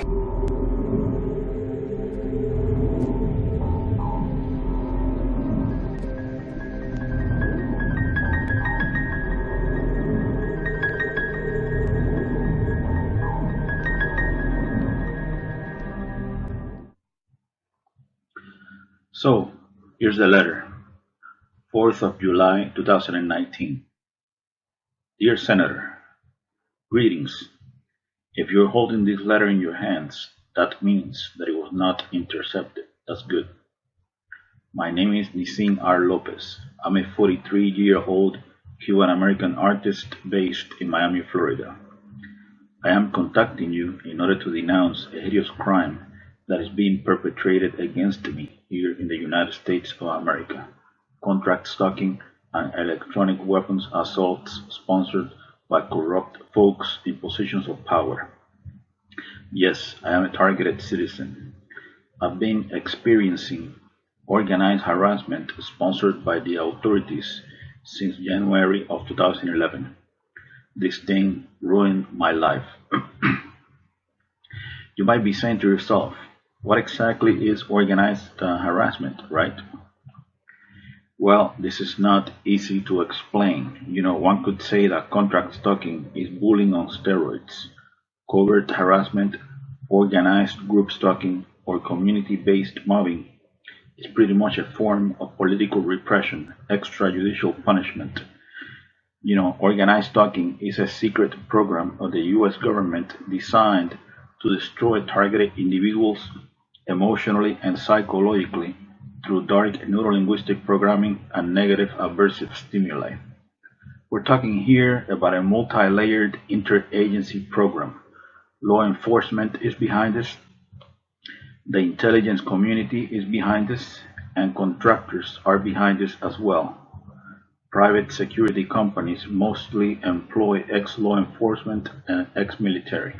So, here's the letter. 4th of July 2019. Dear Senator, greetings. If you're holding this letter in your hands, that means that it was not intercepted. That's good. My name is Nisin R. Lopez. I'm a 43-year-old Cuban-American artist based in Miami, Florida. I am contacting you in order to denounce a hideous crime that is being perpetrated against me here in the United States of America. Contract stalking and electronic weapons assaults sponsored by corrupt folks in positions of power. Yes, I am a targeted citizen. I've been experiencing organized harassment sponsored by the authorities since January of 2011. This thing ruined my life. You might be saying to yourself, what exactly is organized harassment, right? Well, this is not easy to explain. One could say that contract stalking is bullying on steroids. Covert harassment, organized group stalking, or community-based mobbing is pretty much a form of political repression, extrajudicial punishment. Organized stalking is a secret program of the US government designed to destroy targeted individuals emotionally and psychologically through dark neurolinguistic programming and negative aversive stimuli. We're talking here about a multi-layered interagency program. Law enforcement is behind this, the intelligence community is behind this, and contractors are behind this as well. Private security companies mostly employ ex-law enforcement and ex-military.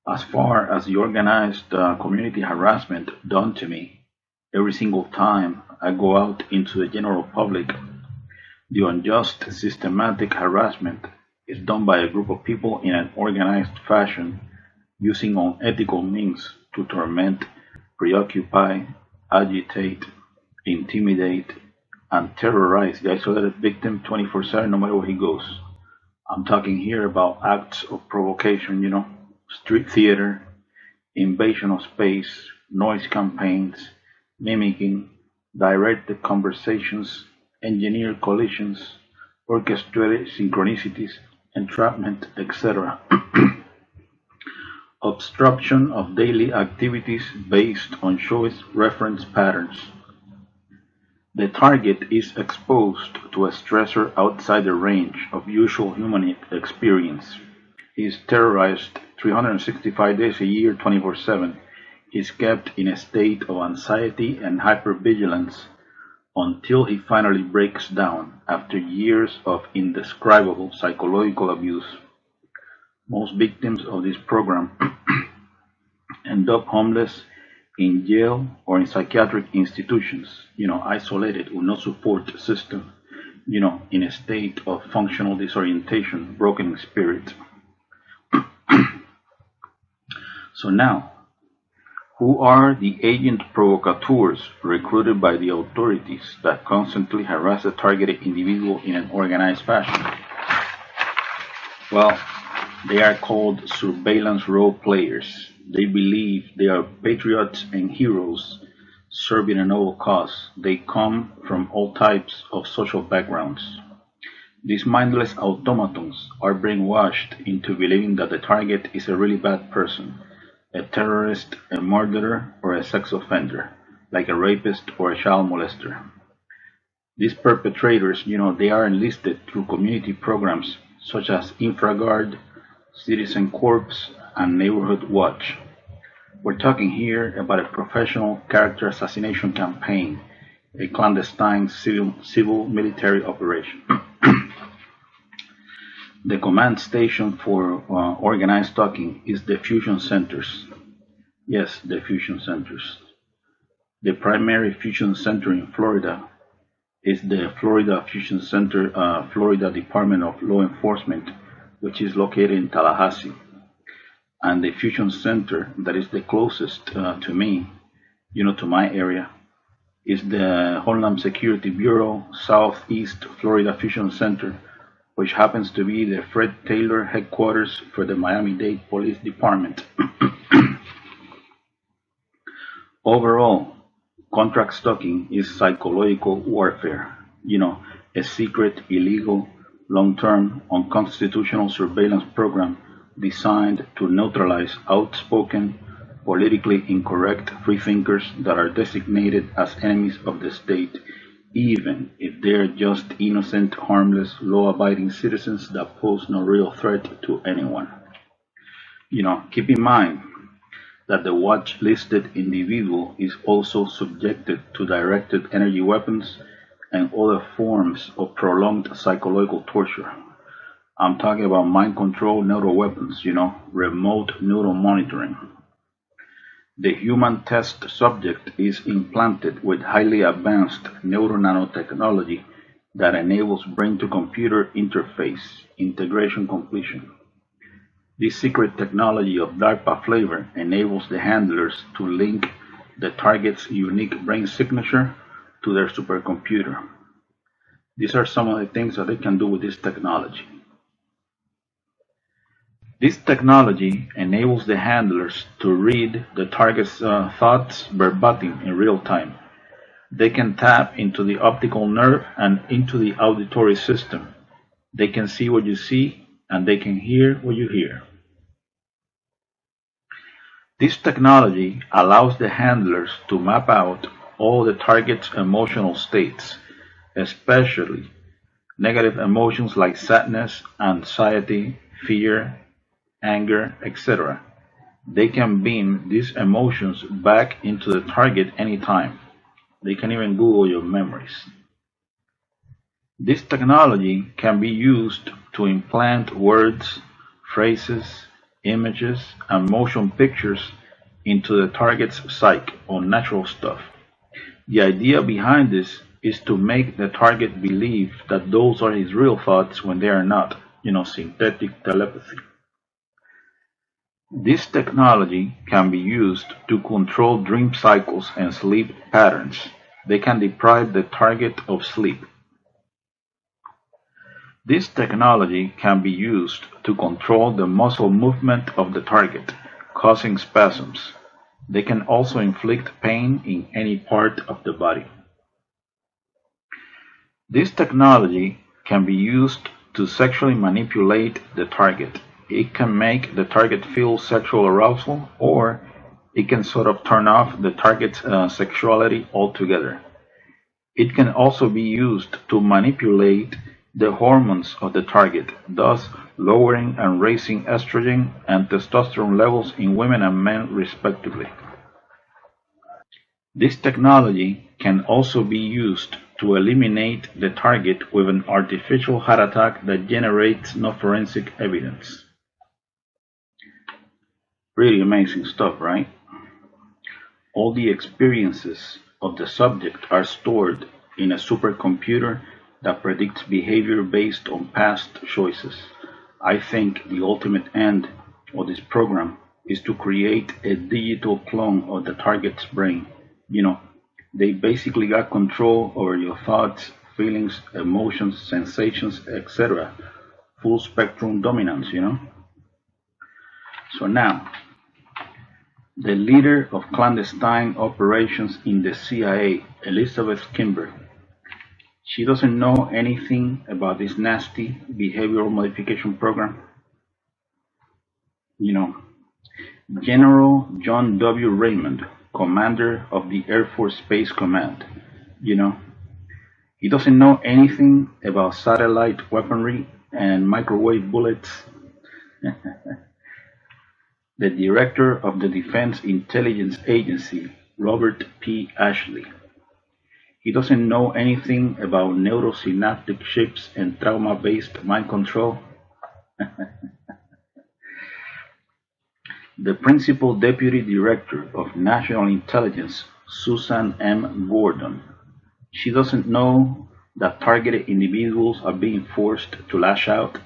As far as the organized community harassment done to me, every single time I go out into the general public, the unjust systematic harassment is done by a group of people in an organized fashion using unethical means to torment, preoccupy, agitate, intimidate, and terrorize the isolated victim 24/7 no matter where he goes. I'm talking here about acts of provocation, street theater, invasion of space, noise campaigns, mimicking, directed conversations, engineered collisions, orchestrated synchronicities, entrapment, etc. Obstruction of daily activities based on choice reference patterns. The target is exposed to a stressor outside the range of usual human experience. He is terrorized 365 days a year, 24/7. He is kept in a state of anxiety and hypervigilance until he finally breaks down after years of indescribable psychological abuse. Most victims of this program end up homeless, in jail, or in psychiatric institutions, isolated with no support system, in a state of functional disorientation, broken in spirit. So now, who are the agent provocateurs recruited by the authorities that constantly harass a targeted individual in an organized fashion? Well, they are called surveillance role players. They believe they are patriots and heroes serving a noble cause. They come from all types of social backgrounds. These mindless automatons are brainwashed into believing that the target is a really bad person, a terrorist, a murderer, or a sex offender, like a rapist or a child molester. These perpetrators, they are enlisted through community programs such as InfraGard, Citizen Corps, and Neighborhood Watch. We're talking here about a professional character assassination campaign, a clandestine civil military operation. The command station for organized stalking is the fusion centers. Yes, the fusion centers. The primary fusion center in Florida is the Florida Fusion Center, Florida Department of Law Enforcement, which is located in Tallahassee. and the fusion center that is the closest to me, to my area, is the Homeland Security Bureau Southeast Florida Fusion Center, which happens to be the Fred Taylor headquarters for the Miami-Dade Police Department. Overall, contract stalking is psychological warfare, a secret, illegal, long-term, unconstitutional surveillance program designed to neutralize outspoken, politically incorrect freethinkers that are designated as enemies of the state, even if they're just innocent, harmless, law-abiding citizens that pose no real threat to anyone. Keep in mind that the watch-listed individual is also subjected to directed energy weapons and other forms of prolonged psychological torture. I'm talking about mind control neural weapons, remote neural monitoring. The human test subject is implanted with highly advanced neural nanotechnology that enables brain-to-computer interface integration completion. This secret technology of DARPA flavor enables the handlers to link the target's unique brain signature to their supercomputer. These are some of the things that they can do with this technology. This technology enables the handlers to read the target's thoughts verbatim in real time. They can tap into the optical nerve and into the auditory system. They can see what you see, and they can hear what you hear. This technology allows the handlers to map out all the target's emotional states, especially negative emotions like sadness, anxiety, fear, anger, etc. They can beam these emotions back into the target anytime. They can even Google your memories. This technology can be used to implant words, phrases, images, and motion pictures into the target's psyche or natural stuff. The idea behind this is to make the target believe that those are his real thoughts when they are not, synthetic telepathy. This technology can be used to control dream cycles and sleep patterns. They can deprive the target of sleep. This technology can be used to control the muscle movement of the target, causing spasms. They can also inflict pain in any part of the body. This technology can be used to sexually manipulate the target. It can make the target feel sexual arousal, or it can sort of turn off the target's sexuality altogether. It can also be used to manipulate the hormones of the target, thus lowering and raising estrogen and testosterone levels in women and men respectively. This technology can also be used to eliminate the target with an artificial heart attack that generates no forensic evidence. Really amazing stuff, right? All the experiences of the subject are stored in a supercomputer that predicts behavior based on past choices. I think the ultimate end of this program is to create a digital clone of the target's brain. They basically got control over your thoughts, feelings, emotions, sensations, etc. Full spectrum dominance, So now, the leader of clandestine operations in the CIA, Elizabeth Kimber, she doesn't know anything about this nasty behavioral modification program. General John W. Raymond, commander of the Air Force Space Command, he doesn't know anything about satellite weaponry and microwave bullets. The director of the Defense Intelligence Agency, Robert P. Ashley, he doesn't know anything about neurosynaptic chips and trauma-based mind control. The Principal Deputy Director of National Intelligence, Susan M. Gordon, she doesn't know that targeted individuals are being forced to lash out.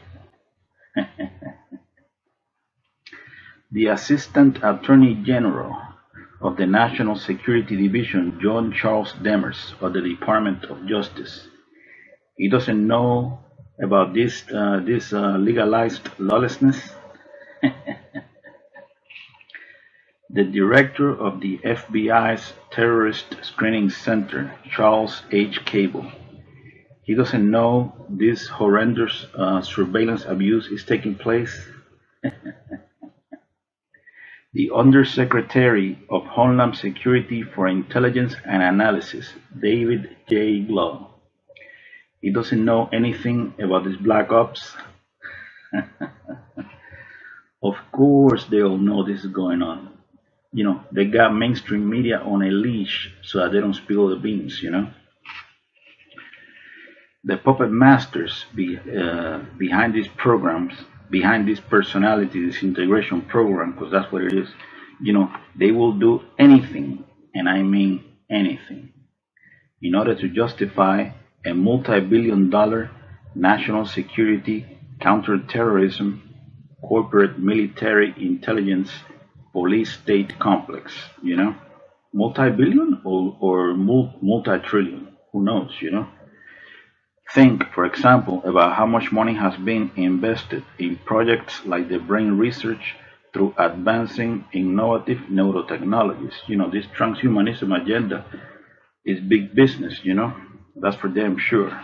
The Assistant Attorney General of the National Security Division, John Charles Demers, of the Department of Justice. He doesn't know about this legalized lawlessness. The director of the FBI's Terrorist Screening Center, Charles H. Cable. He doesn't know this horrendous surveillance abuse is taking place. The Undersecretary of Homeland Security for Intelligence and Analysis, David J. Glow. He doesn't know anything about this black ops. Of course they all know this is going on. They got mainstream media on a leash so that they don't spill the beans. The puppet masters behind these programs, behind this personality disintegration program, because that's what it is, they will do anything, and I mean anything, in order to justify a multi-billion-dollar national security, counterterrorism, corporate military intelligence, police state complex, multi-billion or multi-trillion, who knows. Think, for example, about how much money has been invested in projects like the brain research through advancing innovative neurotechnologies. This transhumanism agenda is big business, that's for damn sure.